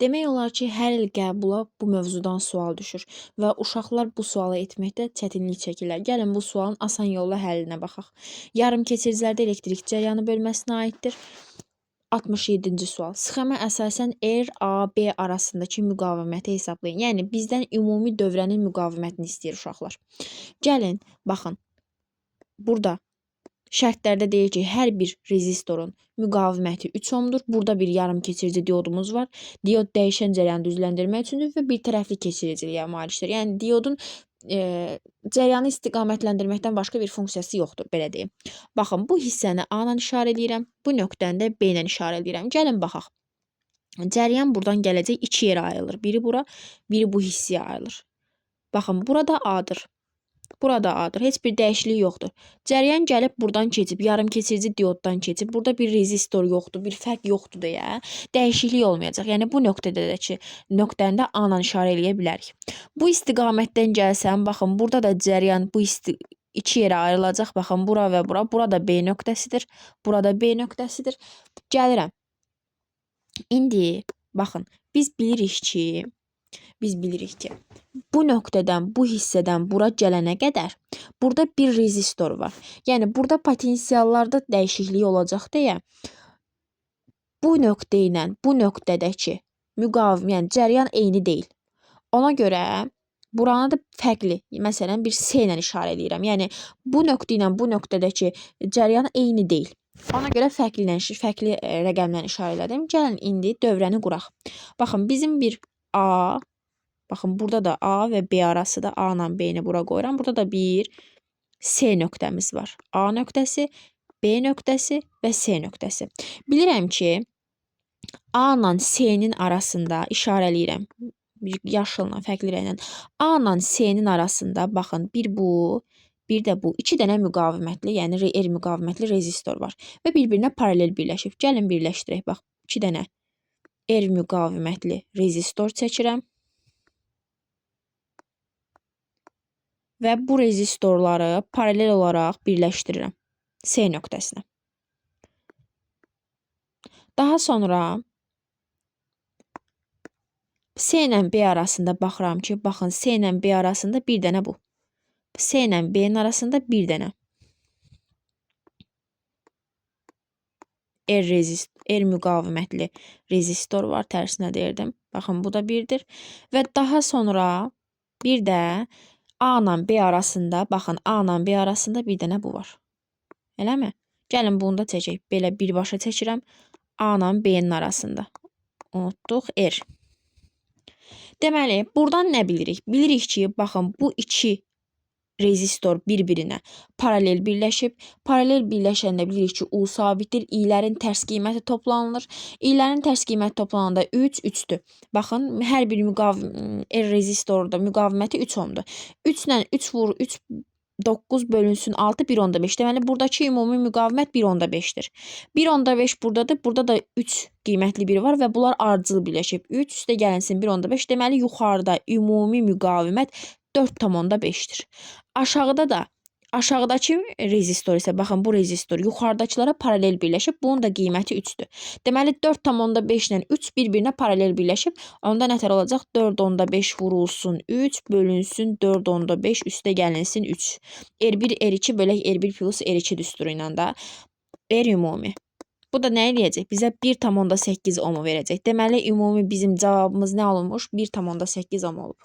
Demək olar ki, hər il qəbula bu mövzudan sual düşür və uşaqlar bu sualı etməkdə çətinlik çəkirlər. Gəlin bu sualın asan yolla həllinə baxaq. Yarımkeçiricilərdə elektrik cəryanı bölməsinə aiddir. 67-ci sual. Sxemə əsasən R, A, B arasındakı müqaviməti hesablayın. Yəni bizdən ümumi dövrənin müqavimətini istəyir uşaqlar. Gəlin, baxın. Burada şərtlərdə deyir ki, hər bir rezistorun müqaviməti 3 ohmdur. Burada bir yarımkeçirici diodumuz var. Diod dəyişən cəryanı düzləndirmək üçündür və bir tərəfli keçiriciliyə malikdir. Yəni diodun cəryanı istiqamətləndirməkdən başqa bir funksiyası yoxdur, belə deyim. Baxın, bu hissəni A ilə işarə edirəm, bu nöqtəni də B ilə işarə edirəm. Gəlin baxaq. Cəryan buradan gələcək 2 yerə ayrılır. Biri bura, biri bu hissəyə ayrılır. Baxın, burada A-dır. Burada A-dır. Heç bir dəyişiklik yoxdur. Cəryan gəlib buradan keçib, yarımkeçirici dioddan keçib. Burada bir rezistor yoxdur, bir fərq yoxdur deyə dəyişiklik olmayacaq. Yəni bu nöqtədə də ki, nöqtəni də A ilə işarə eləyə bilərik. Bu istiqamətdən gəlsəm, baxın, burada da cəryan bu iki yerə ayrılacaq. Baxın, bura və bura. Burada B nöqtəsidir. Burada B nöqtəsidir. Gəlirəm. İndi baxın, biz bilirik ki, bu nöqtədən, bu hissədən bura gələnə qədər burada bir rezistor var. Yəni burada potensiallarda dəyişiklik olacaq deyə bu nöqtə ilə bu nöqtədəki müqavim, yəni cəryan eyni deyil. Ona görə buranı da fərqli, məsələn bir S ilə işarə edirəm. Yəni bu nöqtə ilə bu nöqtədəki cəryan eyni deyil. Ona görə fərqli rəqəmlə işarə elədim. Gəlin indi dövrəni quraq. Baxın, bizim bir A, baxın, burada da A və B arasıda A ilə B-ni bura qoyuram. Burada da bir S nöqtəmiz var. A nöqtəsi, B nöqtəsi və S nöqtəsi. Bilirəm ki, A ilə S-nin arasında işarələyirəm. Yaşılla, fərqli rənglə. A ilə S-nin arasında, baxın, bir bu, bir də bu. 2 dənə müqavimətli, yəni R müqavimətli rezistor var. Və bir-birinə paralel birləşib. Gəlin birləşdirək. Bax, 2 dənə R müqavimətli rezistor çəkirəm. Və bu rezistorları paralel olaraq birləşdirirəm S nöqtəsinə. Daha sonra S ilə B arasında baxıram ki, baxın, S ilə B arasında bir dənə bu. S ilə B-nin arasında bir dənə R müqavimətli rezistor var, tərsinə deyirdim. Baxın, bu da birdir. Və daha sonra bir də A ilə B arasında, baxın, A ilə B arasında bir dənə bu var. Eləmi? Gəlin bunu da çəkək. Belə birbaşa çəkirəm. A ilə B-nin arasında. Unutduq, R. Deməli, buradan nə bilirik? Bilirik ki, baxın, bu iki rezistor bir-birinə paralel birləşib. Paralel birləşəndə bilirik ki, U sabitdir. İlərin tərs qiyməti toplanılır. İlərin tərs qiyməti toplananda 3, 3-dür. Baxın, hər bir R rezistorda müqaviməti 3 ohmdur. 3 ilə 3 vur, 3, 9 bölünsün 6, 1/5. Deməli, buradakı ümumi müqavimət 1/5-dir. 1/5 buradadır. Burada da 3 qiymətli bir var və bunlar ardıcıl birləşib. 3 üstə gəlinsin 1/5. Deməli, yuxarıda ümumi müqavimət 4/5-dir. Aşağıdakı rezistor isə, baxın, bu rezistor yuxarıdakılara paralel birləşib. Bunun da qiyməti 3-dür. Deməli, 4/5 ilə 3 bir-birinə paralel birləşib. Onda nətər olacaq? 4/5 vurulsun 3, bölünsün 4/5, üstə gəlinsin 3. R1, R2 bölək R1 plus R2 düsturu ilə də R ümumi. Bu da nə eləyəcək? Bizə 1/8 ohmu verəcək. Deməli, ümumi bizim cavabımız nə olmuş? 1/8 ohm olub.